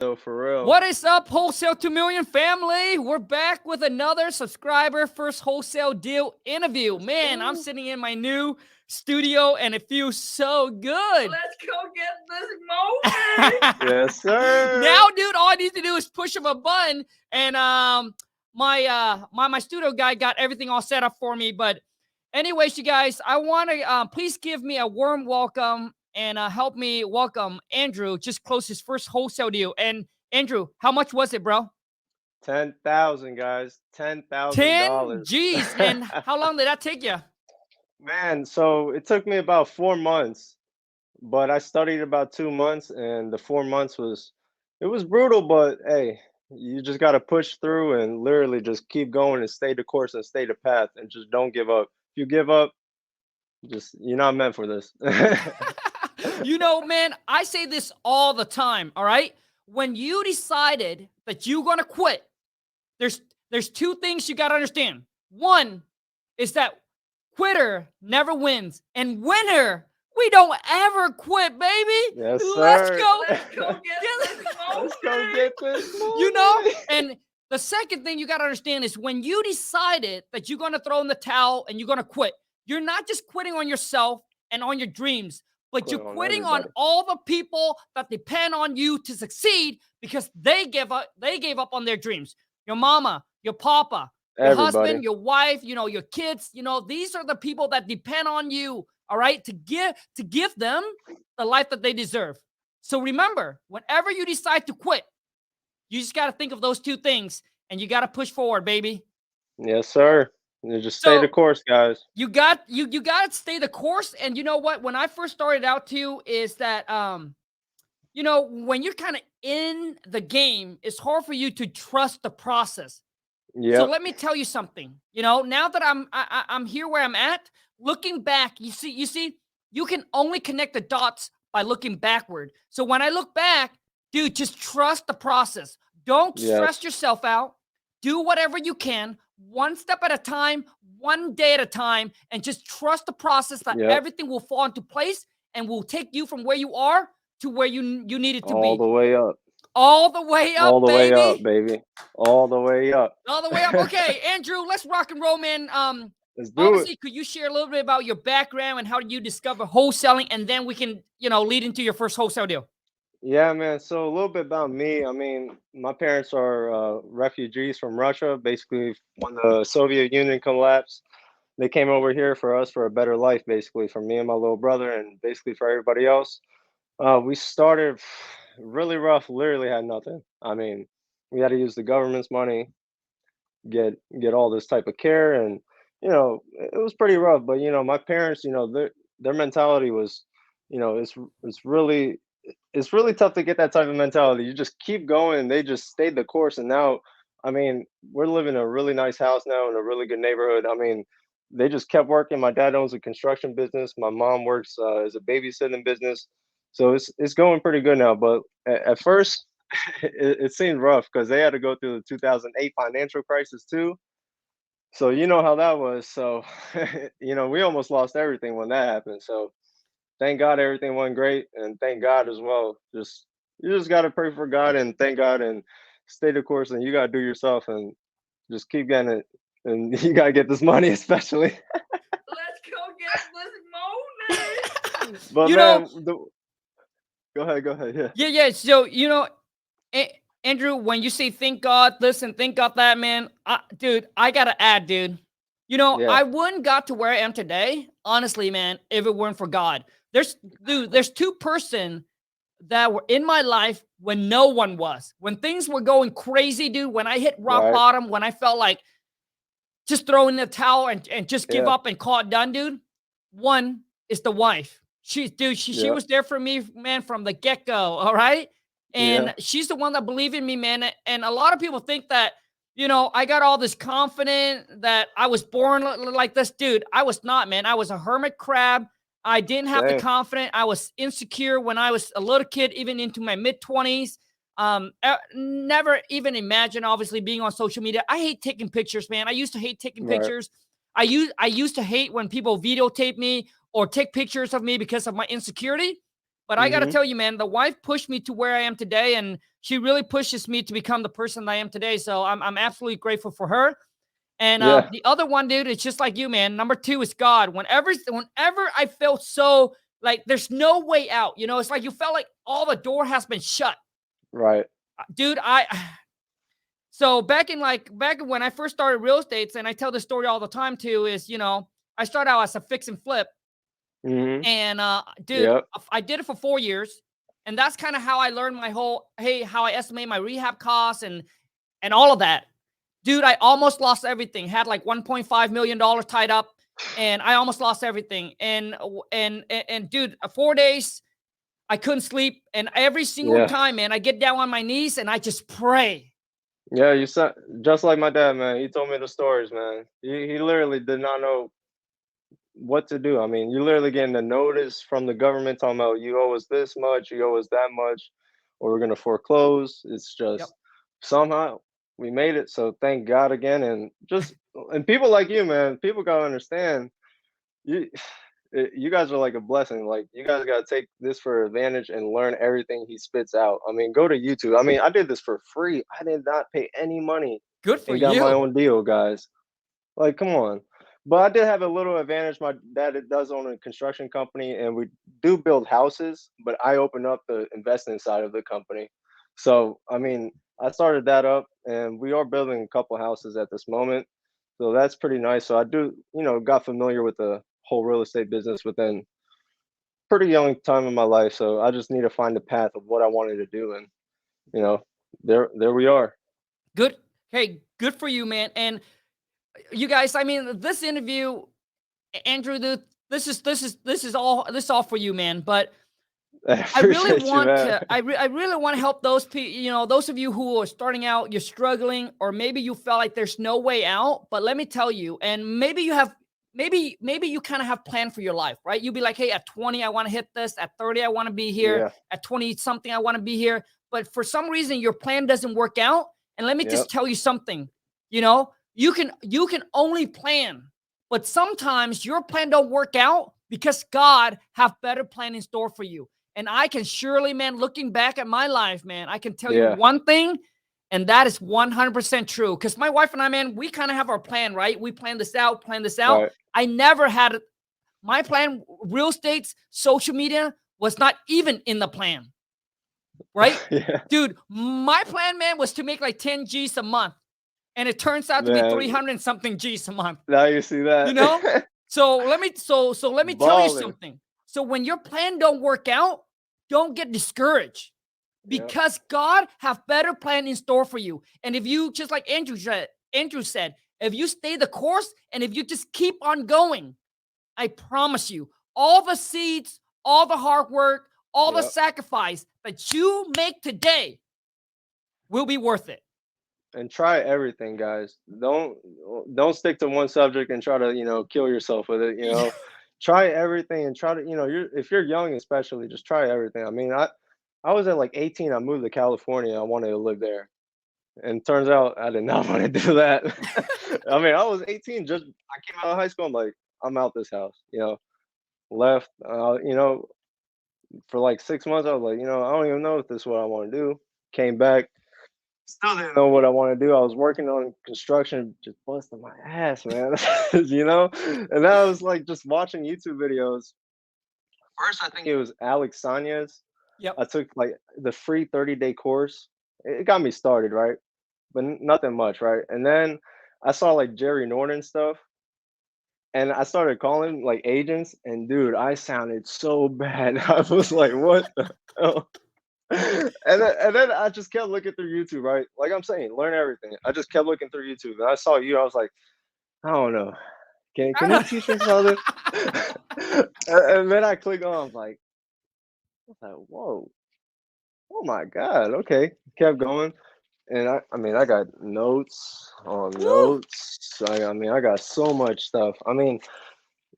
So for real. What is up, Wholesale 2 Million family? We're back with another subscriber first wholesale deal interview. Man, I'm sitting in my new studio and it feels so good. Let's go get this Mobi. Yes, sir. Now, dude, all I need to do is push of a button and my studio guy got everything all set up for me. But anyways, you guys, I want to please give me a warm welcome and help me welcome Andrew. Just closed his first wholesale deal. And Andrew, how much was it, bro? 10,000 guys. 10 $10,000. G's. And how long did that take you? Man, so it took me about 4 months, but I studied about 2 months, and the 4 months was brutal, but hey, you just gotta push through and literally just keep going and stay the course and stay the path and just don't give up. If you give up, just you're not meant for this. You know, man, I say this all the time, all right? When you decided that you're going to quit, there's two things you got to understand. One is that quitter never wins, and winner, we don't ever quit, baby. Yes, Let's sir. go. Let's go get this Mobi. Let's go get this. You know, Mobi. and the second thing you got to understand is when you decided that you're going to throw in the towel and you're going to quit, you're not just quitting on yourself and on your dreams, but you're Quit on quitting on everybody. all the people that depend on you to succeed because they gave up on their dreams. Your mama, your papa, your Everybody. husband, your wife, you know, your kids, you know, these are the people that depend on you, all right, to give them the life that they deserve. So remember, whenever you decide to quit, you just got to think of those two things and you got to push forward, baby. Yes, sir. You just stay So- the course, guys. You got to stay the course. And you know what? When I first started out too, is that you know, when you're kind of in the game, it's hard for you to trust the process. Yeah. So let me tell you something. You know, now that I'm here where I'm at, looking back, you see, you can only connect the dots by looking backward. So when I look back, dude, just trust the process. Don't stress yourself out. Do whatever you can, one step at a time, one day at a time, and just trust the process that everything will fall into place and will take you from where you are to where you need it to All be. the way up. All the way up, All the baby. way up, baby. All the way up. All the way up. Okay, Andrew, let's rock and roll, man. Let's do Obviously, it. could you share a little bit about your background and how did you discover wholesaling, and then we can, you know, lead into your first wholesale deal. Yeah, man. So a little bit about me. I mean, my parents are refugees from Russia. Basically, when the Soviet Union collapsed, they came over here for us for a better life, basically, for me and my little brother, and basically for everybody else. We started really rough, literally had nothing. I mean, we had to use the government's money, get all this type of care, and it was pretty rough. But my parents, their mentality was, it's really tough to get that type of mentality. You just keep going. They just stayed the course, and now, I mean, we're living in a really nice house now in a really good neighborhood. I mean, they just kept working. My dad owns a construction business. My mom works as a babysitting business, so it's going pretty good now. But at first, it seemed rough because they had to go through the 2008 financial crisis too. So you know how that was. So we almost lost everything when that happened. So thank God everything went great, and thank God as well. You just gotta pray for God and thank God and stay the course, and you gotta do yourself and just keep getting it, and you gotta get this money especially. Let's go get this Mobi. But You man, know- go ahead, yeah. Yeah. So, you know, Andrew, when you say thank God, listen, thank God that, man, dude, I got to add, dude, you know, Yeah. I wouldn't got to where I am today, honestly, man, if it weren't for God. There's two person that were in my life when no one was. When things were going crazy, dude, when I hit rock Right. bottom, when I felt like just throw in the towel and just give Yeah. up and call it done, dude. One is the wife. She Yeah. was there for me, man, from the get-go, all right? And Yeah. she's the one that believed in me, man. And a lot of people think that, you know, I got all this confidence that I was born like this. Dude, I was not, man. I was a hermit crab. I didn't have the Same. confidence. I was insecure when I was a little kid, even into my mid-20s. Never even imagine, obviously, being on social media. I hate taking pictures, man. I used to hate taking Right. pictures. I used to hate when people videotape me or take pictures of me because of my insecurity. But I got to tell you, man, the wife pushed me to where I am today, and she really pushes me to become the person that I am today. So I'm absolutely grateful for her. And the other one, dude, it's just like you, man. Number 2 is God. Whenever I felt so like there's no way out, you know, it's like you felt like all the door has been shut. Right. Dude, so back when I first started real estate, and I tell this story all the time too, is, you know, I started out as a fix and flip. And dude, I did it for 4 years. And that's kind of how I learned how I estimate my rehab costs and all of that. Dude, I almost lost everything. Had like $1.5 million tied up, and I almost lost everything. And dude, 4 days, I couldn't sleep. And every single time, man, I get down on my knees and I just pray. Yeah, you sound just like my dad, man. He told me the stories, man. He literally did not know what to do. I mean, you're literally getting a notice from the government talking about you owe us this much, you owe us that much, or we're gonna foreclose. It's just somehow we made it. So thank God again. And people like you, man, people gotta understand you guys are like a blessing. Like, you guys gotta take this for advantage and learn everything he spits out. I mean, go to YouTube. I mean, I did this for free. I did not pay any money. Good for and got you. my own deal, guys. Like, come on. But I did have a little advantage. My dad does own a construction company, and we do build houses, but I opened up the investing side of the company. So, I mean, I started that up, and we are building a couple houses at this moment. So that's pretty nice. So I do, got familiar with the whole real estate business within pretty young time in my life. So I just need to find the path of what I wanted to do, and there we are. Good. Hey, good for you, man. And you guys, I mean, this interview, Andrew, dude, this is all for you, man. But I really want to, I really want to help those people, those of you who are starting out, you're struggling, or maybe you felt like there's no way out. But let me tell you, and maybe you have, maybe you kind of have planned for your life, right? You'll be like, hey, at 20, I want to hit this. At 30, I want to be here. Yeah. At 20 something, I want to be here. But for some reason, your plan doesn't work out. And let me just tell you something, you can only plan, but sometimes your plan don't work out because God have better plan in store for you. And I can surely, man, looking back at my life, man, I can tell you one thing, and that is 100% true. Because my wife and I, man, we kind of have our plan, right? We plan this out. Right. I never had my plan. Real estate, social media was not even in the plan, right? Dude, my plan, man, was to make like 10 G's a month. And it turns out to be 300 and something G's a month. Now you see that. So let me tell you something. So when your plan don't work out, don't get discouraged, because God have better plan in store for you. And if you, just like Andrew said, if you stay the course and if you just keep on going, I promise you, all the seeds, all the hard work, all the sacrifice that you make today will be worth it. And try everything, guys. Don't stick to one subject and try to kill yourself with it. Try everything and try to if you're young, especially, just try everything. I mean, I was at like 18. I moved to California. I wanted to live there, and turns out I did not want to do that. I mean, I was 18. I came out of high school. I'm like, I'm out this house. Left. For like 6 months, I was like, I don't even know if this is what I want to do. Came back. Still didn't know what I want to do. I was working on construction, just busting my ass, man. And I was like just watching YouTube videos. First, I think it was Alex Sanchez. Yep. I took like the free 30-day course. It got me started, right? But nothing much, right? And then I saw like Jerry Norton stuff. And I started calling like agents, and dude, I sounded so bad. I was like, what the hell? And then I just kept looking through YouTube, right? Like I'm saying, learn everything. I just kept looking through YouTube, and I saw you. I was like, I don't know. Can you teach me something? And then I clicked on. I was like, whoa, oh my God. Okay, kept going, and I mean, I got notes on notes. I mean, I got so much stuff. I mean,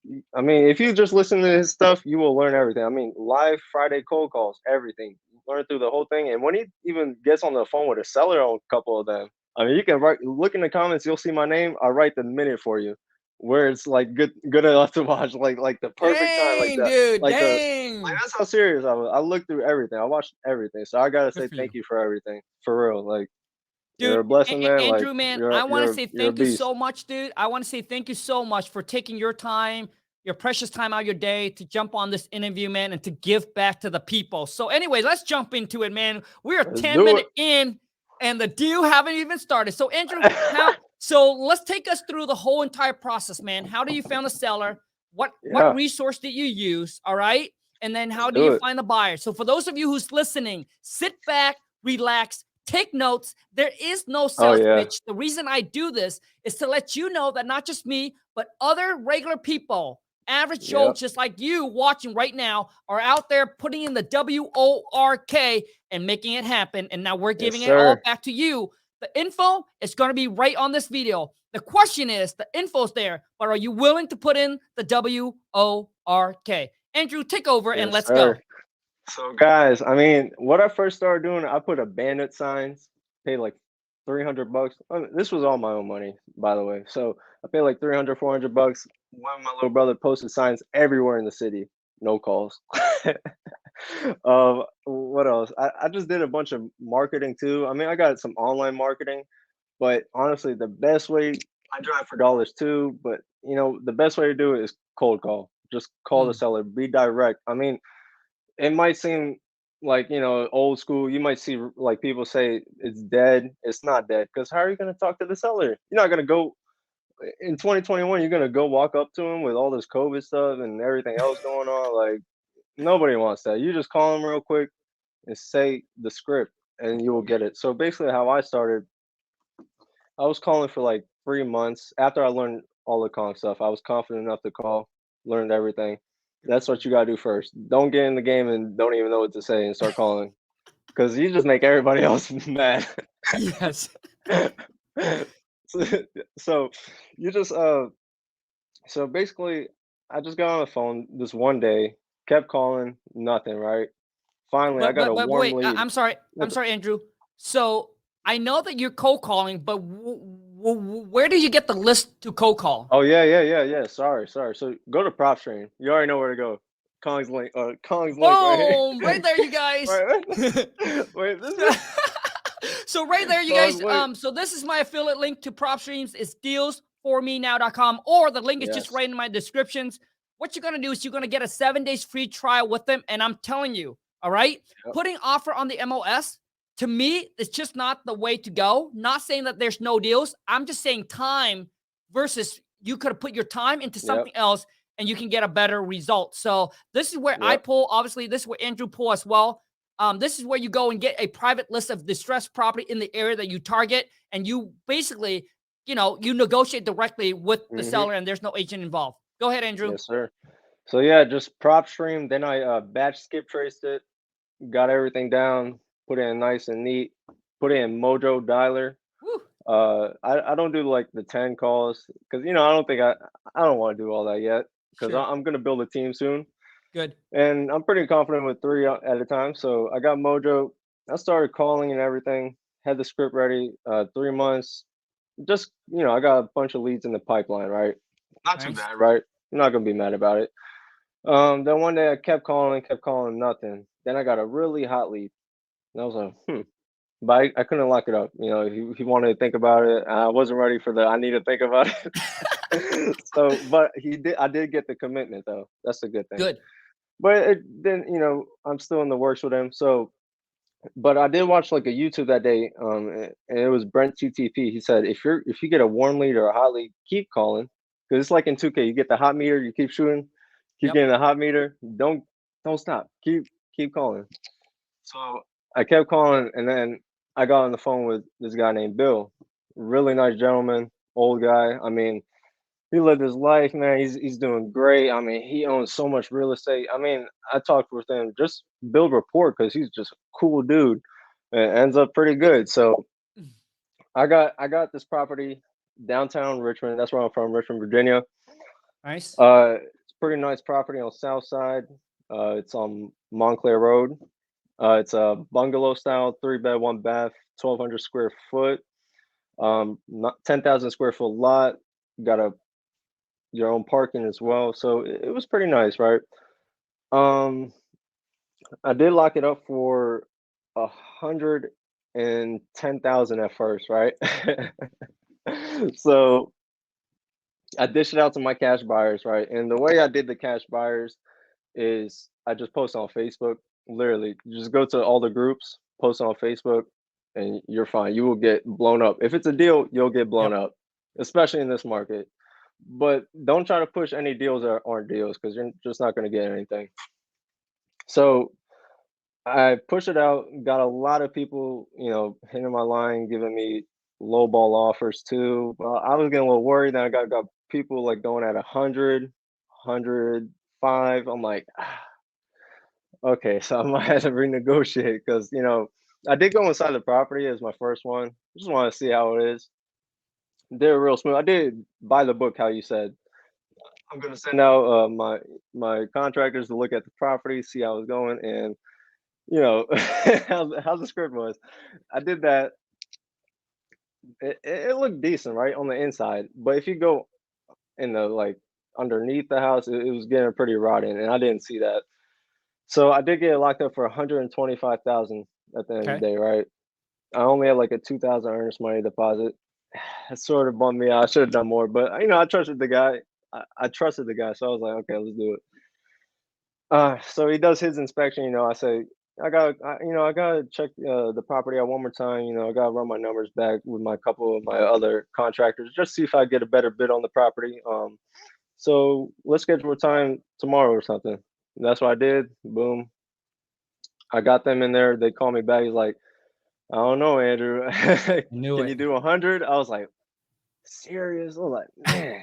if you just listen to his stuff, you will learn everything. I mean, live Friday cold calls, everything. Learn through the whole thing. And when he even gets on the phone with a seller on a couple of them, I mean, you can look in the comments, you'll see my name. I'll write the minute for you. where it's like good enough to watch, like the perfect time, Dang, dude. like Dang. that's how serious I was. I looked through everything. I watched everything. So I gotta Good say for thank you. you for everything. For real. Like you're Dude, a blessing, man. Like Andrew, man, I want to say you're a thank you beast. so much, dude. I want to say thank you so much for taking your time, your precious time out of your day to jump on this interview, man, and to give back to the people. So, anyway, let's jump into it, man. We are Let's 10 do it. minutes in, and the deal haven't even started. So, Andrew, so let's take us through the whole entire process, man. How do you found a seller? What Yeah, resource did you use? All right. And then let's how do do you it. find the buyer? So for those of you who's listening, sit back, relax, take notes. There is no Oh sales yeah. pitch. The reason I do this is to let you know that not just me, but other regular people, average Joe Yep. just like you watching right now, are out there putting in the WORK and making it happen. And now we're Yes, giving it all sir. back to you. The info is going to be right on this video. The question is, the info's there, but are you willing to put in the WORK? Andrew, take over and Yes, let's sir. go. So guys, I mean, what I first started doing, I put abandoned signs, paid like 300 bucks. This was all my own money, by the way. So I paid like 300, 400 bucks. One of my little brother posted signs everywhere in the city. No calls. What else? I just did a bunch of marketing too. I mean, I got some online marketing, but honestly, the best way I drive for dollars too, but the best way to do it is cold call. Just call the Mm, seller, be direct. I mean, it might seem like old school. You might see like people say it's dead. It's not dead because how are you going to talk to the seller? You're not going to go in 2021. You're going to go walk up to him with all this COVID stuff and everything else going on. Like nobody wants that. You just call them real quick and say the script, and you will get it. So basically, how I started, I was calling for like 3 months after I learned all the calling stuff. I was confident enough to call, learned everything. good for That's what you. you gotta do first. Don't get in the game and don't even know what to say and start calling because you just make everybody else mad. Yes. so, so you just so basically, I just got on the phone this one day, kept calling, nothing. Right. Finally, I But got but a but warm wait, lead. I'm sorry. I'm sorry, Andrew. So I know that you're cold calling, but where do you get the list to cold call? Oh yeah. Sorry. So go to PropStream. You already know where to go. Kong's link right here. Boom! Right there, you guys. Right. Wait, this is So right there, you Kong's guys. link. So this is my affiliate link to prop streams. It's dealsformenow.com, or the link is just Yes. right in my descriptions. What you're gonna do is you're gonna get a 7 days free trial with them, and I'm telling you, all right, Yep. putting offer on the MLS to me, it's just not the way to go. Not saying that there's no deals. I'm just saying time versus you could have put your time into Yep. something else and you can get a better result. So this is where I Yep. pull. Obviously, this is where Andrew pull as well. This is where you go and get a private list of distressed property in the area that you target, and you basically, you negotiate directly with the Mm-hmm. seller, and there's no agent involved. Go ahead, Andrew. Yes, sir. So yeah, just PropStream. Then I batch skip traced it, got everything down, put it in nice and neat, put it in Mojo Dialer. Woo, I don't do like the 10 calls because I don't think I don't want to do all that yet because sure, I'm gonna build a team soon. good. And I'm pretty confident with three at a time. So I got Mojo. I started calling and everything. Had the script ready. 3 months. Just I got a bunch of leads in the pipeline. Right. Not too Nice. bad. Right. I'm not gonna be mad about it. Then one day I kept calling, nothing. Then I got a really hot lead. And I was like, But I couldn't lock it up. He wanted to think about it. I wasn't ready for the I need to think about it. So, but he did. I did get the commitment though. That's a good thing. Good. But then I'm still in the works with him. So, but I did watch like a YouTube that day, and it was Brent TTP. He said if you get a warm lead or a hot lead, keep calling because it's like in 2K. You get the hot meter, you keep shooting, keep Yep. getting the hot meter. Don't stop. Keep calling. So I kept calling, and then I got on the phone with this guy named Bill. Really nice gentleman, old guy. I mean, he lived his life, man. He's doing great. I mean, he owns so much real estate. I mean, I talked with him, just build rapport because he's just a cool dude. And ends up pretty good. So I got this property downtown Richmond. That's where I'm from, Richmond, Virginia. Nice. It's a pretty nice property on the south side. It's on Montclair Road. It's a bungalow style, 3 bed, 1 bath, 1,200 square foot. Not 10,000 square foot lot. Got a your own parking as well. So it was pretty nice, right? Um, I did lock it up for 110,000 at first, right? So I dished it out to my cash buyers, right? And the way I did the cash buyers is I just post on Facebook. Literally, you just go to all the groups, post on Facebook, and you're fine. You will get blown up. If it's a deal, you'll get blown Yep. up, especially in this market. But don't try to push any deals that aren't deals because you're just not going to get anything. So I pushed it out, got a lot of people, hitting my line, giving me lowball offers too. Well, I was getting a little worried. Then I got people like going at 100, 105. I'm like, okay, so I might have to renegotiate because I did go inside the property as my first one. Just want to see how it is. They're real smooth. I did buy the book, how you said. I'm gonna send out my contractors to look at the property, see how it's going, and how the script was. I did that. It looked decent, right, on the inside, but if you go in the like underneath the house, it was getting pretty rotten, and I didn't see that. So I did get it locked up for 125,000 at the end of Okay. the day, right? I only had like a 2,000 earnest money deposit. It sort of bummed me out. I should have done more, but I trusted the guy. I trusted the guy, so I was like, okay, let's do it. So he does his inspection. I say I gotta check the property out one more time. I gotta run my numbers back with my couple of my other contractors just see if I get a better bid on the property. So let's schedule a time tomorrow or something. And that's what I did. Boom. I got them in there. They called me back. He's like, I don't know, Andrew. Knew Can it. you do 100? I was like, serious? I was like, man.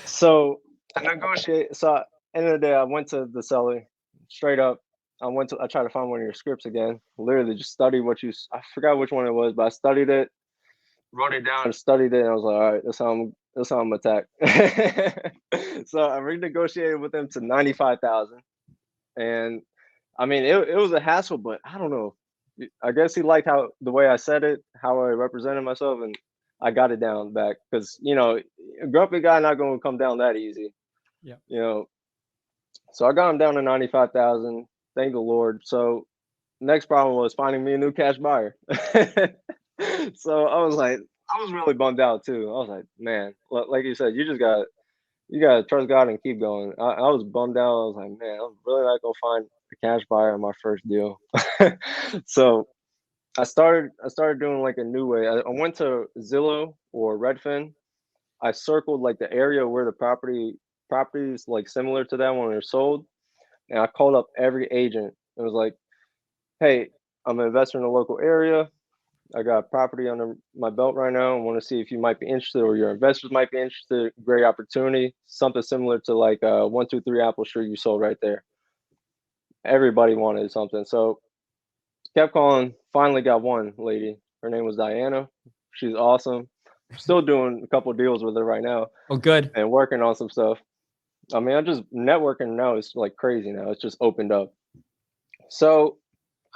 So I negotiate. So end of the day, I went to the seller straight up. I tried to find one of your scripts again. Literally just studied I forgot which one it was, but I studied it, wrote it down, and studied it. And I was like, all right, that's how I'm attacked. So I renegotiated with them to 95,000. And I mean, it was a hassle, but I don't know. I guess he liked the way I said it, how I represented myself, and I got it down back because a grumpy guy not going to come down that easy. Yeah. So I got him down to 95,000. Thank the Lord. So next problem was finding me a new cash buyer. So I was really bummed out too. I was like, man, like you said, you gotta trust God and keep going. I was bummed out. I was like, man, I'm really not gonna find a cash buyer on my first deal. So I started doing like a new way. I went to Zillow or Redfin. I circled like the area where the property is like similar to that when they're sold, and I called up every agent. It was like, hey, I'm an investor in the local area. I got property under my belt right now. I want to see if you might be interested or your investors might be interested. Great opportunity. Something similar to like 123 Apple Street you sold right there. Everybody wanted something. So kept calling. Finally got one lady. Her name was Diana. She's awesome. Still doing a couple deals with her right now Oh, good. and working on some stuff. I mean, I'm just networking now. It's like crazy now. It's just opened up. So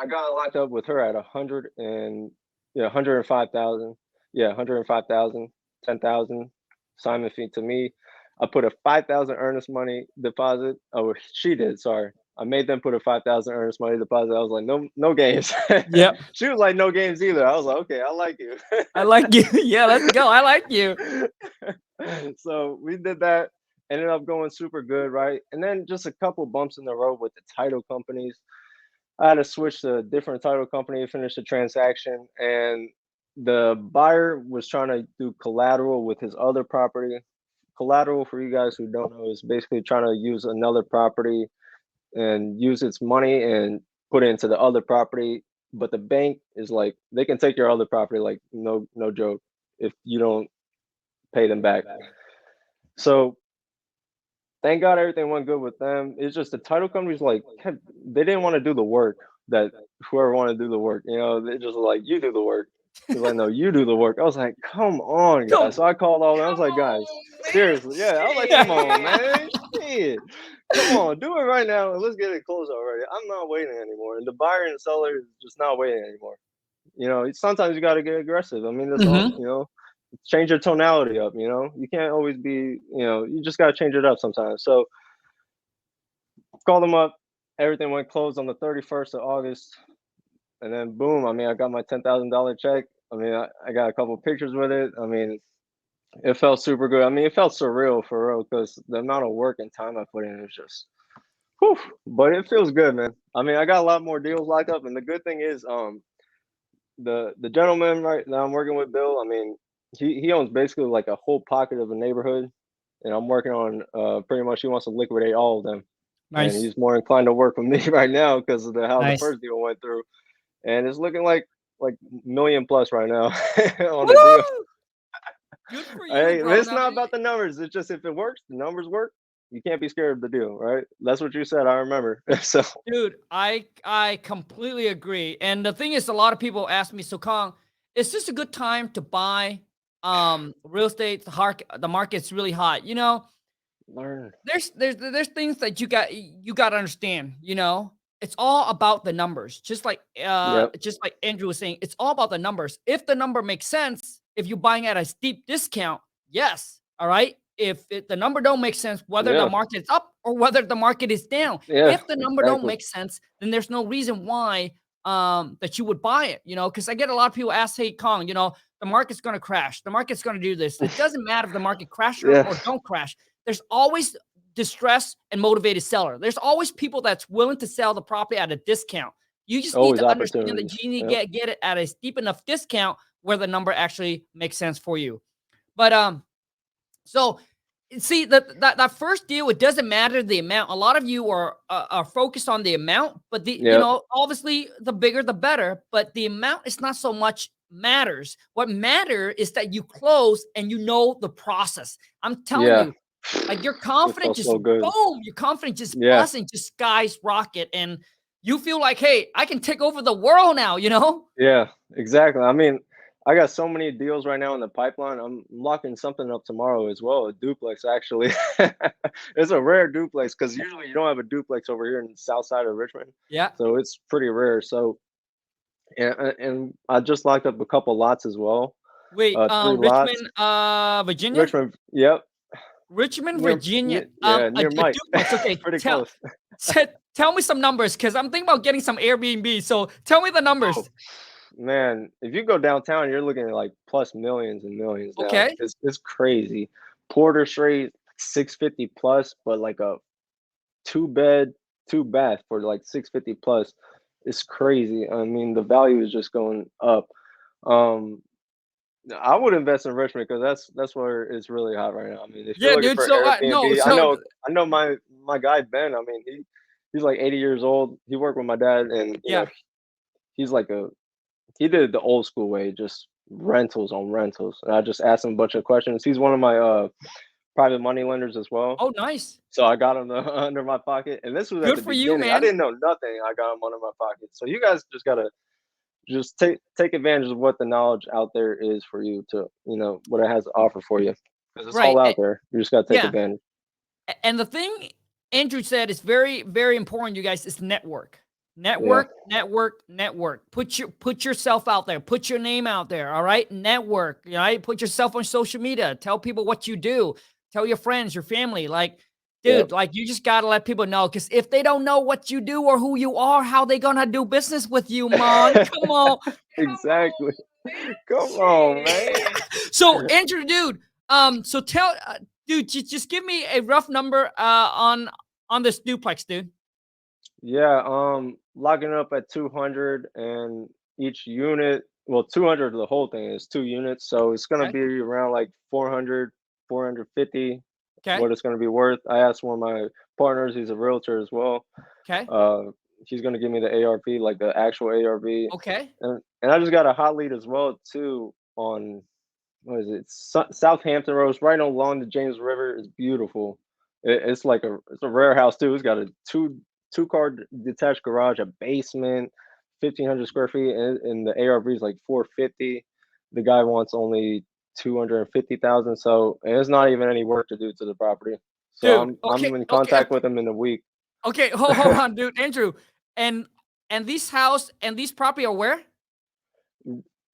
I got locked up with her at 105,000. Yeah, 105,000, 10,000 Simon fee to me. I put a 5,000 earnest money deposit. Oh, she did. Sorry, I made them put a 5,000 earnest money deposit. I was like, no games. Yep. She was like, no games either. I was like, okay, I like you. I like you. Yeah, let's go. I like you. So we did that. Ended up going super good, right? And then just a couple bumps in the road with the title companies. I had to switch to a different title company to finish the transaction, and the buyer was trying to do collateral with his other property. Collateral, for you guys who don't know, is basically trying to use another property and use its money and put it into the other property. But the bank is like, they can take your other property, like no joke, if you don't pay them back. So thank God everything went good with them. It's just the title companies they didn't want to do the work that whoever wanted to do the work. They just like, you do the work. He's like, no, you do the work. I was like, come on, guys. So I called all them. I was like, guys, seriously, yeah. I was like, come on, man. Shit. Come on, do it right now and let's get it closed already. I'm not waiting anymore. And the buyer and the seller is just not waiting anymore. Sometimes you got to get aggressive. I mean, that's all. change your tonality up. You can't always be, you just gotta change it up sometimes. So called them up. Everything went closed on the 31st of August, and then boom. I mean, I got my $10,000 check. I mean, I got a couple pictures with it. I mean, it felt super good. I mean, it felt surreal for real because the amount of work and time I put in is just, whew, but it feels good, man. I mean, I got a lot more deals locked up, and the good thing is, the gentleman right now I'm working with, Bill. I mean, he owns basically like a whole pocket of a neighborhood, and I'm working on pretty much he wants to liquidate all of them, and Nice. he's more inclined to work with me right now because of how the Nice. first deal went through, and it's looking like million plus right now on the deal. Woo! Good for you, Hey, bro. it's Now, not about the numbers. It's just if it works, the numbers work. You can't be scared of the deal, right? That's what you said. I remember. So dude, I completely agree. And the thing is, a lot of people ask me, so Khang, is this a good time to buy real estate? The market's really hot. learn. There's things that you got to understand. It's all about the numbers. Yep. Just like Andrew was saying, it's all about the numbers. If the number makes sense, if you're buying at a steep discount, yes, all right. If the number don't make sense, whether the Yeah. market is up or whether the market is down, Yeah. if the number don't Exactly. make sense, then there's no reason why that you would buy it. Because I get a lot of people ask, hey Khang, the market's going to crash, the market's going to do this. It doesn't matter if the market crashes Yeah. or don't crash. There's always distressed and motivated seller. There's always people that's willing to sell the property at a discount. You just need Always to understand that opportunities. you need Yep. to get it at a steep enough discount where the number actually makes sense for you. But so see that first deal, it doesn't matter the amount. A lot of you are focused on the amount, but Yep. obviously the bigger the better. But the amount is not so much matters. What matter is that you close and you know the process. I'm telling Yeah. you, like your It confidence felt just so good. boom, your confidence just Yeah. buzzing, just skyrocket, and you feel like, hey, I can take over the world now. Yeah. Exactly. I mean, I got so many deals right now in the pipeline. I'm locking something up tomorrow as well. A duplex, actually. It's a rare duplex because usually you don't have a duplex over here in the south side of Richmond. Yeah. So it's pretty rare. So and I just locked up a couple lots as well. Wait, Three lots. Richmond, Virginia. Richmond. Yep. Richmond, Near, Virginia. yeah, A near Mike. duplex. Okay, Pretty close. tell me some numbers because I'm thinking about getting some Airbnb. So tell me the numbers. Oh, man, if you go downtown, you're looking at like plus millions and millions now. Okay. It's crazy. Porter Street, 650 plus, but like a two bed, two bath for like 650 plus. It's crazy. I mean, the value is just going up. Um, I would invest in Richmond because that's where it's really hot right now. I mean, if you're Yeah, looking dude. for So no, Airbnb, so I know my guy Ben. I mean, he's like 80 years old. He worked with my dad, and yeah. he's like he did it the old school way, just rentals on rentals. And I just asked him a bunch of questions. He's one of my private money lenders as well. Oh, nice. So I got him under my pocket, and this was at Good the for you, beginning. I man. didn't know nothing. I got him under my pocket. So you guys just gotta just take advantage of what the knowledge out there is for you to what it has to offer for you because it's all Right. out there. You just gotta take Yeah. advantage. And the thing Andrew said is very, very important, you guys, is network. Yeah. Network. Put yourself out there. Put your name out there. All right. Network. Put yourself on social media. Tell people what you do. Tell your friends, your family. Like, dude, Yep. like you just gotta let people know. Because if they don't know what you do or who you are, how they gonna do business with you, man? Come on. Exactly. Come on, man. So Andrew, dude. So tell, dude, just give me a rough number on this duplex, dude. Yeah, locking up at 200 and each unit, well, 200 the whole thing is two units, so it's gonna Okay. be around like 400, 450 Okay. what it's gonna be worth. I asked one of my partners, he's a realtor as well. Okay. He's gonna give me the ARV, like the actual ARV. Okay. And I just got a hot lead as well too on what is it? Southampton Road, it's right along the James River. It's beautiful. It's like it's a rare house too. It's got a two car detached garage, a basement, 1,500 square feet, and the ARV is like 450. The guy wants only 250,000. So and it's not even any work to do to the property. So Dude, I'm okay, in okay, contact with him in a week. okay. Hold on, dude, Andrew, and these house and these property are where?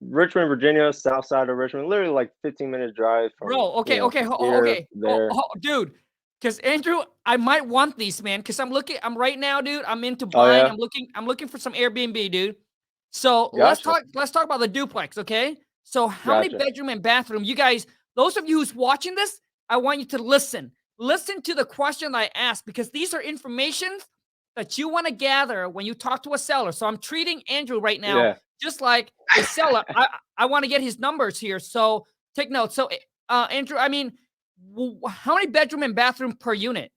Richmond, Virginia, south side of Richmond, literally like 15-minute drive from, Bro, okay, okay, here, there. dude. Because Andrew, I might want these, man. Because I'm right now, dude. I'm into Oh buying. yeah, I'm looking for some Airbnb, dude. So gotcha, let's talk about the duplex, okay? So how many gotcha. bedroom and bathroom? You guys, those of you who's watching this, I want you to listen. Listen to the question that I asked because these are information that you want to gather when you talk to a seller. So I'm treating Andrew right now Yeah. just like a seller. I want to get his numbers here. So take notes. So Andrew, I mean, how many bedroom and bathroom per unit?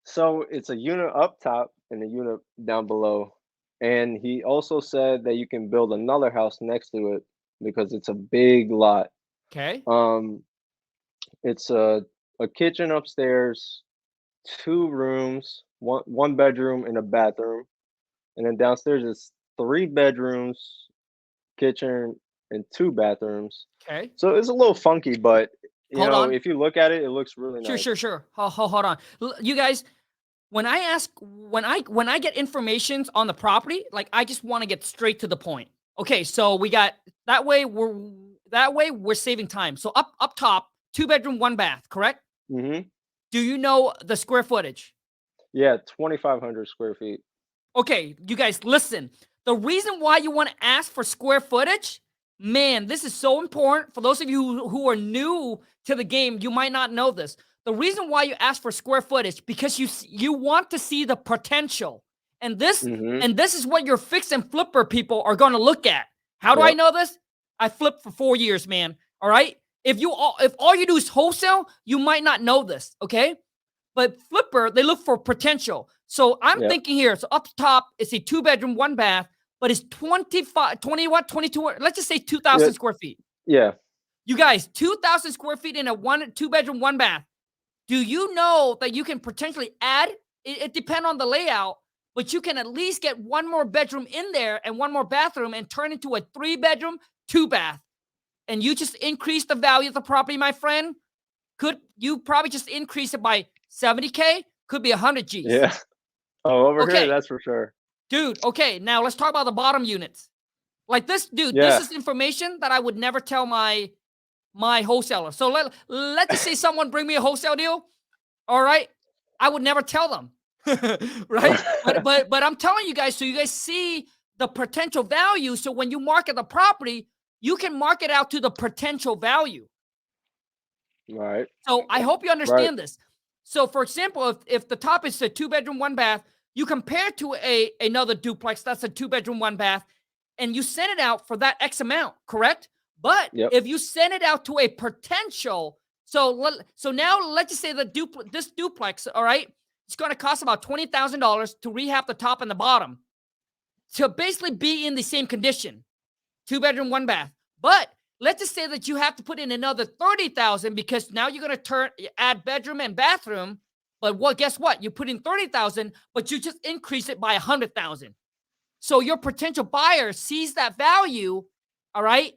So it's a unit up top and a unit down below. And he also said that you can build another house next to it because it's a big lot. Okay. Um, it's a kitchen upstairs, 2 rooms, one bedroom and a bathroom, and then downstairs is 3 bedrooms, kitchen, and 2 bathrooms. Okay. So it's a little funky, but Hold on. if you look at it, it looks really Sure, nice. sure, sure. Hold on. You guys, when I get informations on the property, like I just want to get straight to the point. Okay, so we got that way we're saving time. So up top, 2 bedroom, 1 bath, correct? Hmm. Do you know the square footage? Yeah, 2,500 square feet. Okay, you guys, listen. The reason why you want to ask for square footage, man, this is so important. For those of you who are new to the game, you might not know this. The reason why you ask for square footage because you want to see the potential, and this Hmm. and this is what your fix and flipper people are going to look at. How do I Yep. know this? I flipped for 4 years, man. All right. If all you do is wholesale, you might not know this. Okay. But flipper, they look for potential. So I'm Yep. thinking here. So up top, it's a 2 bedroom, 1 bath, but it's 25, 20 what, 22. Let's just say 2,000 Yeah. square feet. Yeah. You guys, 2,000 square feet in a 2 bedroom, 1 bath. Do you know that you can potentially add? It depends on the layout, but you can at least get one more bedroom in there and one more bathroom and turn into a 3 bedroom, 2 bath. And you just increase the value of the property, my friend. Could you probably just increase it by 70K? Could be 100 G's. Yeah. Oh, over here, Okay, that's for sure. dude. Okay, now let's talk about the bottom units. Like this, dude. This Yeah. is information that I would never tell my wholesaler. So let's just say someone bring me a wholesale deal. All right, I would never tell them, right? But I'm telling you guys so you guys see the potential value. So when you market the property, you can market out to the potential value. Right. So I hope you Right. understand this. So for example, if the top is a 2 bedroom, 1 bath, you compare to another duplex that's a 2 bedroom, 1 bath, and you send it out for that X amount, correct? But Yep. if you send it out to a potential, so now let's just say this duplex, all right, it's going to cost about $20,000 to rehab the top and the bottom to basically be in the same condition, 2 bedroom, 1 bath. But let's just say that you have to put in another 30,000 because now you're going to add bedroom and bathroom. But guess what? You put in 30,000, but you just increase it by 100,000. So your potential buyer sees that value. All right.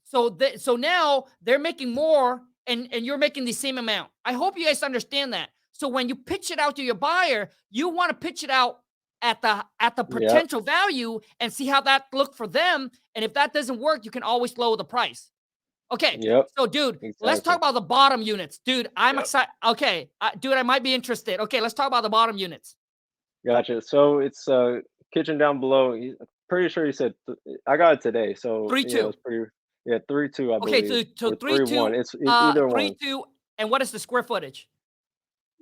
So now they're making more and you're making the same amount. I hope you guys understand that. So when you pitch it out to your buyer, you want to pitch it out at the Yep. potential value and see how that look for them. And if that doesn't work, you can always lower the price. Okay. Yep. So, dude, let's Exactly. talk about the bottom units. Dude, I'm Yep. excited. Okay. Dude, I might be interested. Okay. Let's talk about the bottom units. Gotcha. So it's kitchen down below. Pretty sure you said I got it today. So 3-2. it's pretty. Yeah, 3-2, I Okay. believe, So or 3-2, 3-1. It's either one. 3-2. And what is the square footage?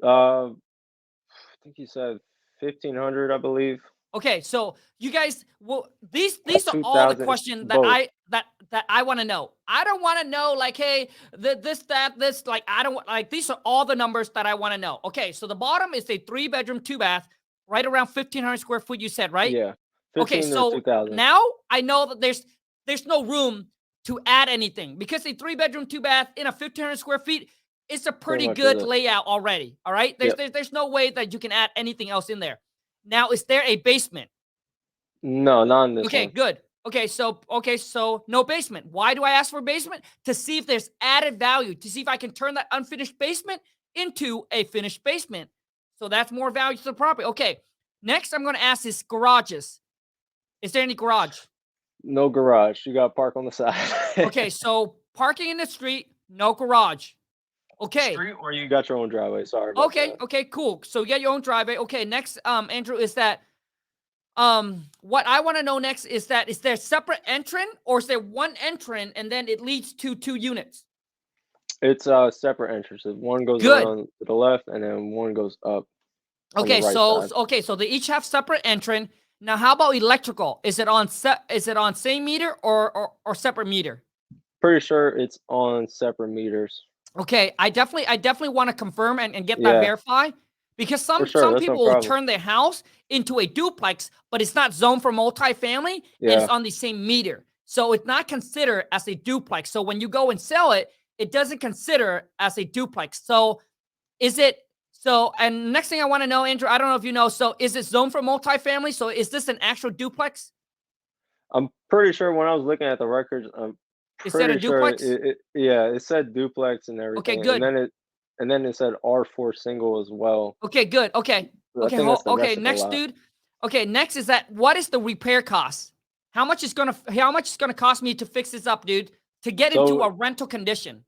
I think you said 1,500, I believe. Okay, so you guys, well, these are all the 2,000 questions that both. I want to know. I don't want to know like, hey, this, like I don't like these are all the numbers that I want to know. Okay, so the bottom is a 3 bedroom, 2 bath, right around 1,500 square foot. You said right? Yeah, Okay, 15 or so 2,000. now I know that there's no room to add anything because a 3 bedroom, 2 bath in a 1,500 square feet. It's a Pretty pretty much is good it. layout already. All right, Yep. there's no way that you can add anything else in there. Now, is there a basement? No, not in this Okay, one. good. Okay, so no basement. Why do I ask for basement? To see if there's added value, to see if I can turn that unfinished basement into a finished basement. So that's more value to the property. Okay. Next, I'm going to ask is garages. Is there any garage? No garage. You got to park on the side. Okay, so parking in the street, no garage. Okay. Street, or you got your own driveway. Sorry about Okay, that. okay, cool. So you get your own driveway. Okay, next, Andrew, is that what I want to know next is that is there separate entrance or is there one entrance and then it leads to 2 units? It's separate entrances. One goes Good. around to the left, and then one goes up on the Okay, right so side. okay, so they each have separate entrance. Now, how about electrical? Is it on same meter or separate meter? Pretty sure it's on separate meters. Okay, I definitely want to confirm and get that Yeah, verified because for some sure. That's no people will problem. turn their house into a duplex, but it's not zoned for multifamily and Yeah. it's on the same meter. So it's not considered as a duplex. So when you go and sell it, it doesn't consider as a duplex. So is it so? And next thing I want to know, Andrew, I don't know if you know. So is it zoned for multifamily? So is this an actual duplex? I'm pretty sure when I was looking at the records, I'm Is that a pretty sure duplex? yeah, it said duplex and Okay, everything, good. and then it said R4 single as well. Okay, good. Okay. So I Okay, think that's the okay, rest of the next lot. dude. Okay, next is that what is the repair cost? How much is gonna cost me to fix this up, dude? To get into So, a rental condition.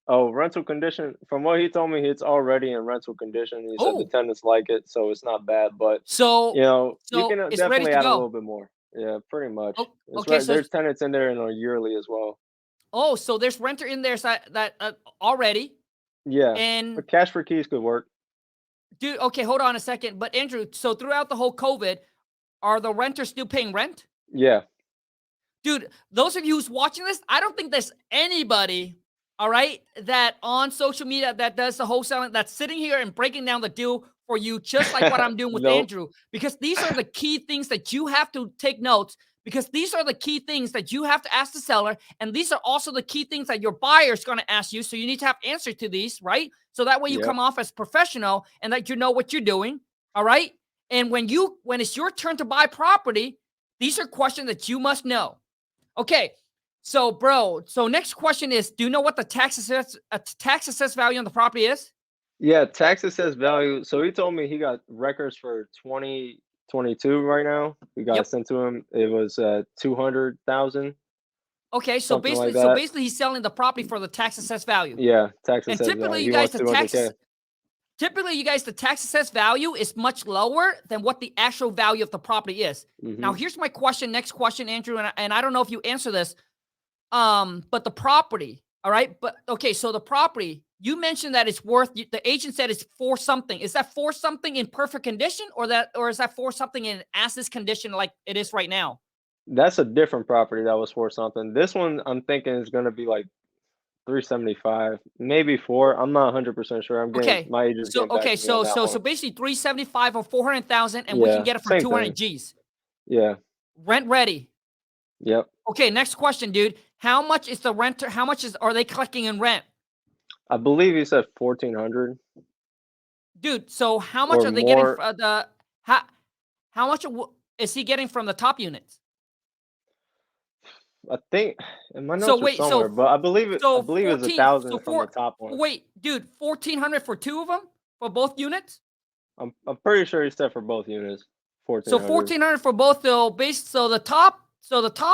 oh, rental condition. From what he told me, it's already in rental condition. He said the Oh, tenants like it, so it's not bad. But so you can it's ready definitely to add a go. little bit more. Yeah, pretty much. Oh, It's okay, right. so There's tenants in there and on yearly as well. so there's renter in there that already. Yeah, And but cash for keys could work. dude, okay, hold on a second. But Andrew, so throughout the whole COVID, are the renters still paying rent? Yeah, Dude, those of you who's watching this, I don't think there's anybody, all right, that on social media that does the wholesaling that's sitting here and breaking down the deal for you, just like what I'm doing with nope. Andrew, because these are the key things that you have to take notes. Because these are the key things that you have to ask the seller, and these are also the key things that your buyer is going to ask you. So you need to have answer to these, right? So that way you Yep. come off as professional and that you know what you're doing, all right? And when it's your turn to buy property, these are questions that you must know. Okay, so bro, so next question is, do you know what the tax assessed value on the property is? Yeah, tax assessed value. So he told me he got records for 2022 right now. We got Yep. sent to him. It was 200,000, Okay, something like that. basically he's selling the property for the tax assessed value. Yeah, tax And assessed typically value. you He guys wants 200K. the tax assessed value is much lower than what the actual value of the property is. Now Hmm. here's my question, next question, Andrew, and I don't know if you answer this. But the property, all right. But okay, so the property, you mentioned that it's worth. The agent said it's for something. Is that for something in perfect condition, or is that for something in as is condition like it is right now? That's a different property that was for something. This one I'm thinking is gonna be like 375, maybe four. I'm not 100% sure. Okay, My agent's getting back to me on that so one. basically 375 or 400,000, and we can Yeah, get it for same 200 thing. G's. Yeah. Rent ready. Yep. Okay, next question, dude. How much is the renter? How much are they collecting in rent, I believe he said 1,400 dude? So how much or are they getting more. for the how much is he getting from the top units? I think and my So notes are wait, somewhere, but I so believe it's 14, so 1,000 from the four, top one. wait, dude, 1,400 for two of them for both units. I'm pretty sure he said for both units, So 1,400. 1,400 for both. Though, so the top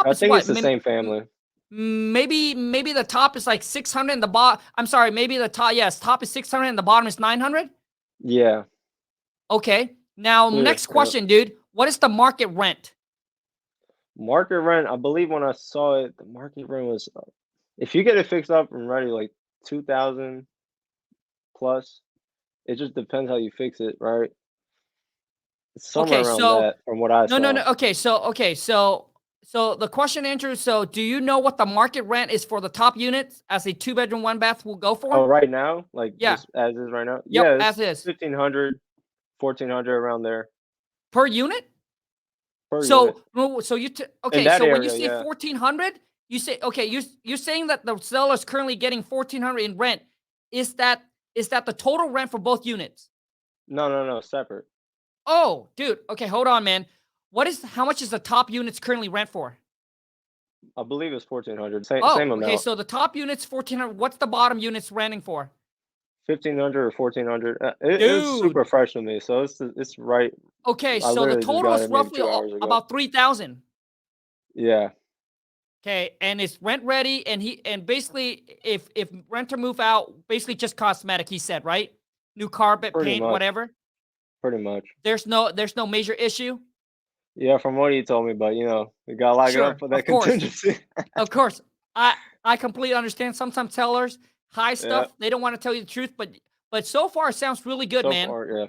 I is think what? it's the same family. Maybe the top is like 600 and the bottom. I'm sorry, maybe the top. Yes, top is 600 and the bottom is 900. Yeah. Okay. Now, Yeah. next question, dude. What is the market rent? Market rent, I believe when I saw it, the market rent was if you get it fixed up and ready, like 2,000 plus. It just depends how you fix it, right? It's somewhere Okay, around so that from what I no. saw. So the question, Andrew. So, do you know what the market rent is for the top units as a 2-bedroom, 1 bath will go for? Oh, right now, like Yeah. just as is right now. Yep. Yeah, As it's is 1,500, 1,400 around there per unit. per unit So in okay. that So when you area. say Yeah, 1,400, you say okay. You're saying that the seller is currently getting 1,400 in rent. Is that the total rent for both units? no, separate. Oh, dude. Okay, hold on, man. How much is the top units currently rent for? I believe it's 1,400. Same Oh, okay. amount. So the top units 1,400. What's the bottom units renting for? 1,500 or 1,400. It's Dude. super fresh to me, so it's right. Okay, I so the literally just total got is it maybe roughly 2 hours ago. about 3,000. Yeah, Okay, and it's rent ready, and basically, if renter move out, basically just cosmetic. He said, right? New carpet, Pretty paint, much. whatever. Pretty much. There's no major issue. Yeah, from what he told me, but we gotta lock it up Sure, for of that course, contingency. of course. I completely understand. Sometimes sellers hide Yeah. stuff. They don't want to tell you the truth, but so far it sounds really good, So man. far, yeah.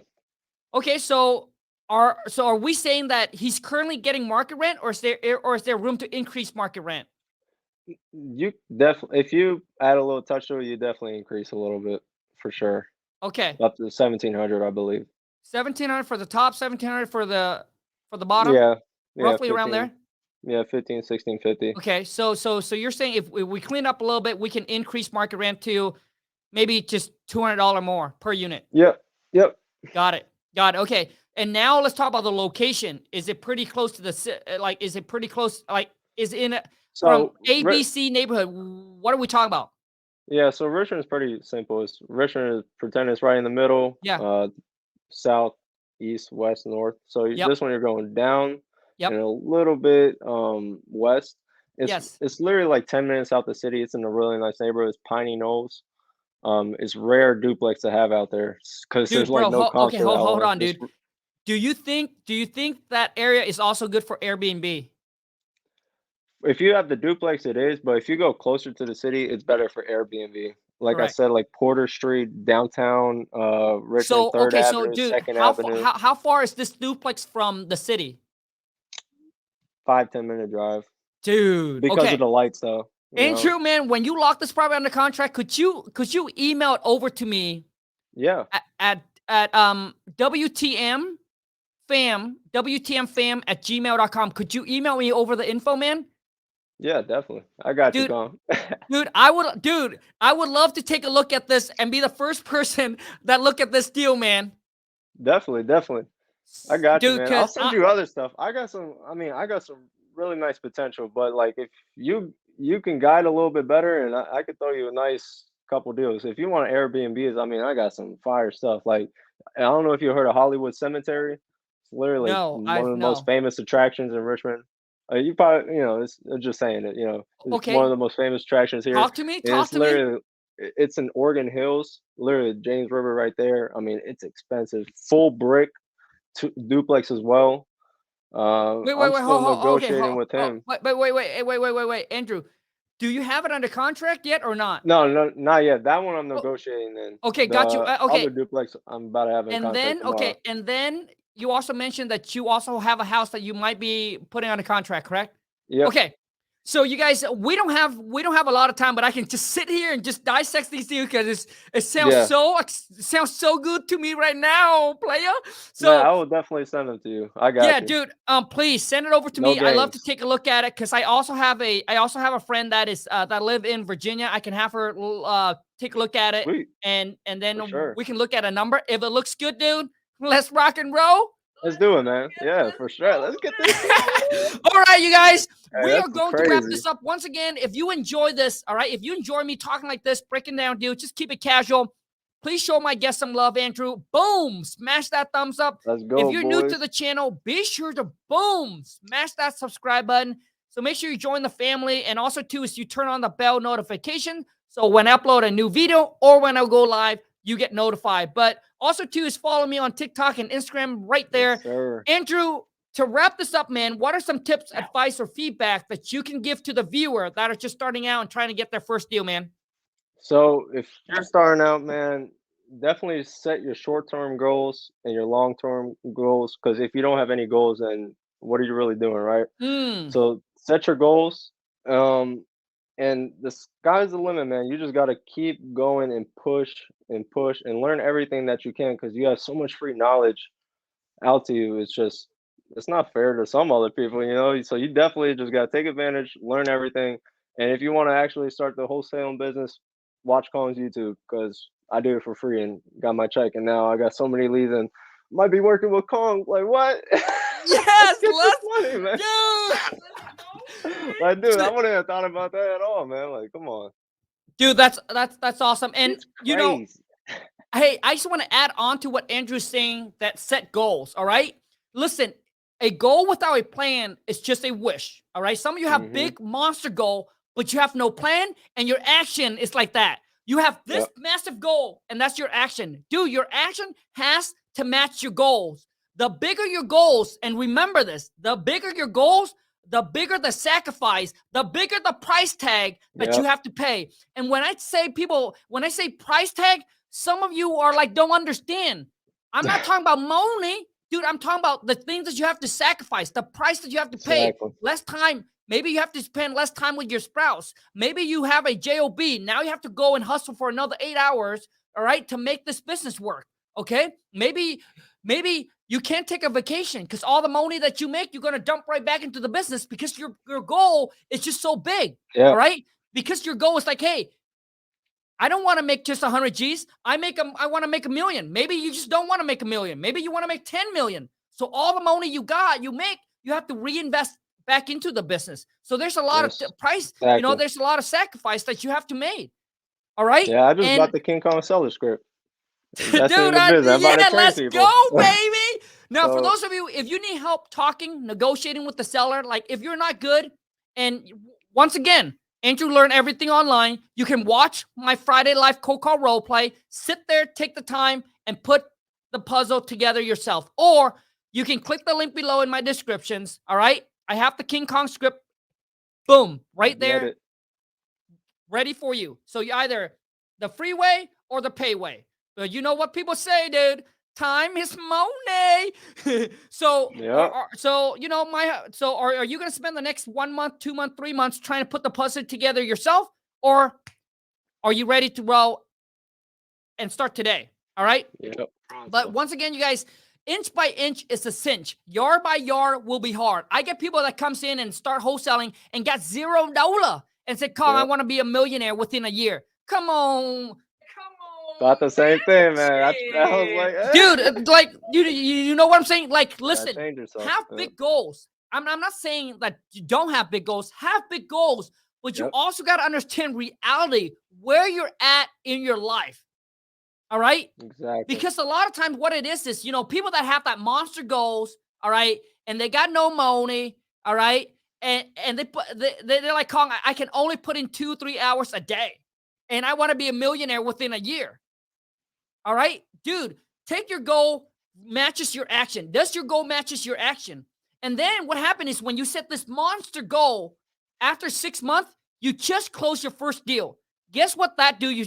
Okay, so are we saying that he's currently getting market rent, or is there room to increase market rent? You definitely, if you add a little touch to it, you definitely increase a little bit for sure. Okay, Up to 1,700, I believe. 1,700 for the top, 1,700 for the bottom, Yeah, yeah, roughly around 15, there. yeah, 15, 1650. Okay, so you're saying if we clean up a little bit, we can increase market rent to maybe just $200 more per unit. Yep, yep. Got it. Got it. Okay. And now let's talk about the location. Is it pretty close to like, is it pretty close? Like, is it from So, ABC neighborhood? What are we talking about? yeah, so Richmond is pretty simple. Richmond is pretend it's right in the middle, Yeah. south, east, west, north. So Yep. this one you're going down Yep. and a little bit west. Yes. It's literally like 10 minutes out the city. It's in a really nice neighborhood. It's Piney Knolls. It's rare duplex to have out there because there's Dude, like bro. no comps Okay. for that Hold one. on, dude. Do you think that area is also good for Airbnb? If you have the duplex, it is, but if you go closer to the city, it's better for Airbnb. Like I Correct. said, like Porter Street, downtown, Richmond, So, Third okay. So, Avenue, dude, Second Avenue, how far is this duplex from the city? 5, 10 minute drive Dude. because of Okay. the lights, though. Andrew, man, when you lock this property under contract, could you email it over to me Yeah, at WTMfam at gmail.com? Could you email me over the info, man? yeah, definitely. I got you, Dude, Khang. I would love to take a look at this and be the first person that look at this deal, man. Definitely, definitely. I got you, Dude, man. I'll because send you other stuff. I got some really nice potential, but like if you can guide a little bit better, and I could throw you a nice couple deals. If you want Airbnbs, I got some fire stuff. Like I don't know if you heard of Hollywood Cemetery. It's literally like no, one I of the most no. famous attractions in Richmond. You probably, it's just saying it. It's one of Okay, the most famous attractions here. talk to me. And Talk it's to me. literally it's in Oregon Hills, literally James River right there. It's expensive, full brick duplex as well. I'm Wait, still okay, negotiating with him. wait, Andrew. Do you have it under contract yet or not? No, no, not yet. That one I'm Oh, negotiating in. okay, got you. The Okay, other duplex I'm about to have in contract tomorrow. and then you also mentioned that you also have a house that you might be putting on a contract, correct? Yep. Okay. So you guys, we don't have a lot of time, but I can just sit here and just dissect these deals because it Yeah. sounds so good to me right now, player. Man, I So will definitely send them to you. I yeah, got you. dude, please send it over to No me. I love to games. take a look at it because I also have a friend that is that live in Virginia. I can have her take a look at it, Sweet. and then For sure. we can look at a number. If it looks good, dude, let's rock and roll. Let's do it, man. Yeah, for sure. Let's get this thing. All right, you guys, Hey, we are that's going to wrap crazy. this up once again. If you enjoy this, all right, if you enjoy me talking like this, breaking down deals, just keep it casual. Please show my guest some love, Andrew. Boom, smash that thumbs up. Let's If go, you're new to boys. the channel, be sure to boom, smash that subscribe button. So make sure you join the family, and also too is you turn on the bell notification so when I upload a new video or when I go live, you get notified. But also too is follow me on TikTok and Instagram right there. Yes, sir. Andrew, to wrap this up, man, what are some tips, advice, or feedback that you can give to the viewer that are just starting out and trying to get their first deal, man? So if you're starting out, man, definitely set your short-term goals and your long-term goals. Because if you don't have any goals, then what are you really doing, right? Hmm. So set your goals, and the sky's the limit, man. You just gotta keep going and push and learn everything that you can because you have so much free knowledge out to you. It's not fair to some other people. So you definitely just gotta take advantage, learn everything, and if you want to actually start the wholesaling business, watch Khang's YouTube because I do it for free and got my check, and now I got so many leads and might be working with Khang. Like what? Let's Yes, get this let's money, man. dude. Like, dude, I wouldn't have thought about that at all, man. Like, come on. Dude, that's awesome. And It's crazy. hey, I just want to add on to what Andrew's saying that set goals. All right. Listen, A goal without a plan is just a wish. All right. Some of you have big monster goal, but you have no plan, and your action is like that. You have this massive goal, and that's your action. Dude, your action has to match your goals. The bigger your goals, and remember this, the bigger your goals, the bigger the sacrifice, the bigger the price tag that you have to pay. And when I say price tag, some of you are like, don't understand. I'm not talking about money. Dude, I'm talking about the things that you have to sacrifice, the price that you have to pay. Less time. Maybe you have to spend less time with your spouse. Maybe you have a job. Now you have to go and hustle for another 8 hours, all right, to make this business work, okay? Maybe you can't take a vacation because all the money that you make, you're going to dump right back into the business because your goal is just so big, all right? Because your goal is like, hey, I don't want to make just 100 G's. I want to make $1 million. Maybe you just don't want to make $1 million. Maybe you want to make 10 million. So all the money you have to reinvest back into the business. So there's a lot of price, there's a lot of sacrifice that you have to make. All right. Yeah, I just bought the King Kong seller script. Dude, let's go, baby. Now, for those of you, if you need help talking, negotiating with the seller, like if you're not good, and once again, Andrew learned everything online. You can watch my Friday Live cold call role play, sit there, take the time, and put the puzzle together yourself. Or you can click the link below in my descriptions. All right. I have the King Kong script. Boom. Right there. Ready for you. So you either the free way or the pay way. But you know what people say, dude? Time is money. So are you going to spend the next 1 month, 2 months, 3 months trying to put the puzzle together yourself? Or are you ready to roll and start today? All right. Yep. But once again, you guys, inch by inch is a cinch. Yard by yard will be hard. I get people that comes in and start wholesaling and got $0 and said, Khang, I want to be a millionaire within a year. Come on. Thought the same thing, man. I was like, dude, like you know what I'm saying? Like, listen, have big goals. I'm not saying that you don't have big goals. Have big goals, but you also got to understand reality, where you're at in your life. All right? Exactly. Because a lot of times what it is, people that have that monster goals, all right, and they got no money, all right, and they're like, Khang, I can only put in 2-3 hours a day, and I want to be a millionaire within a year. All right, dude, take your goal, matches your action. Does your goal matches your action? And then what happened is when you set this monster goal, after 6 months, you just close your first deal. Guess what that do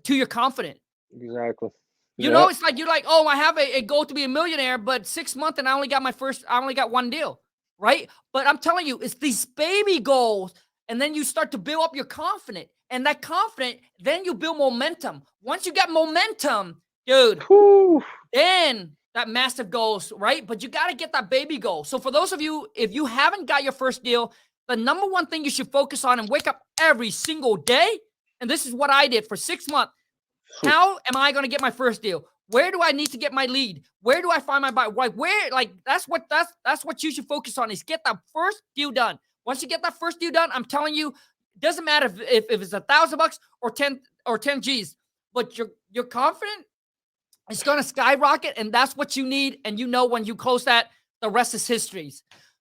to your confidence? Exactly. You know, it's like you're like, oh, I have a goal to be a millionaire, but 6 months and I only got one deal, right? But I'm telling you, it's these baby goals, and then you start to build up your confidence. And that confidence, then you build momentum. Once you got momentum, dude, then that massive goals, right? But you got to get that baby goal. So for those of you, if you haven't got your first deal, the number one thing you should focus on and wake up every single day, and this is what I did for 6 months. How am I going to get my first deal? Where do I need to get my lead? Where do I find my buyer? That's what you should focus on, is get that first deal done. Once you get that first deal done, I'm telling you, it doesn't matter if it's $1,000 or 10 G's, but you're confident it's going to skyrocket, and that's what you need. And when you close that, the rest is history.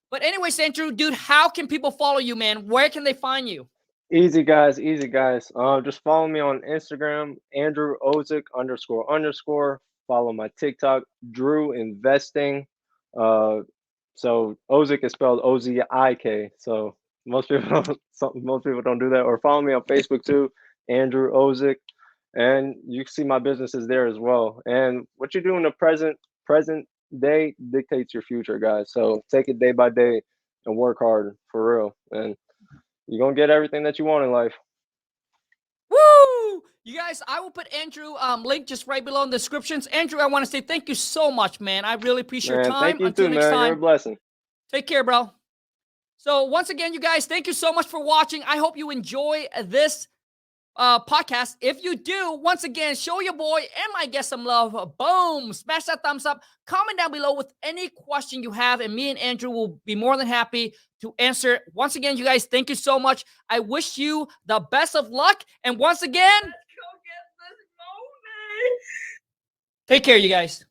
But anyways, Andrew, dude, how can people follow you, man? Where can they find you? Easy, guys. Just follow me on Instagram, Andrew Ozik __. Follow my TikTok, Drew Investing. So Ozik is spelled Ozik. So most people don't do that. Or follow me on Facebook too, Andrew Ozik, and you can see my businesses there as well. And what you do in the present day dictates your future, guys. So take it day by day and work hard for real, and you're going to get everything that you want in life. Woo! You guys, I will put Andrew link just right below in the descriptions. Andrew, I want to say thank you so much, man. I really appreciate your time. Thank you too, man. You're a blessing. Take care, bro. So once again, you guys, thank you so much for watching. I hope you enjoy this podcast. If you do, once again, show your boy and my guest some love. Boom! Smash that thumbs up. Comment down below with any question you have, and me and Andrew will be more than happy to answer. Once again, you guys, thank you so much. I wish you the best of luck. And once again, Let's go get this money. take care, you guys.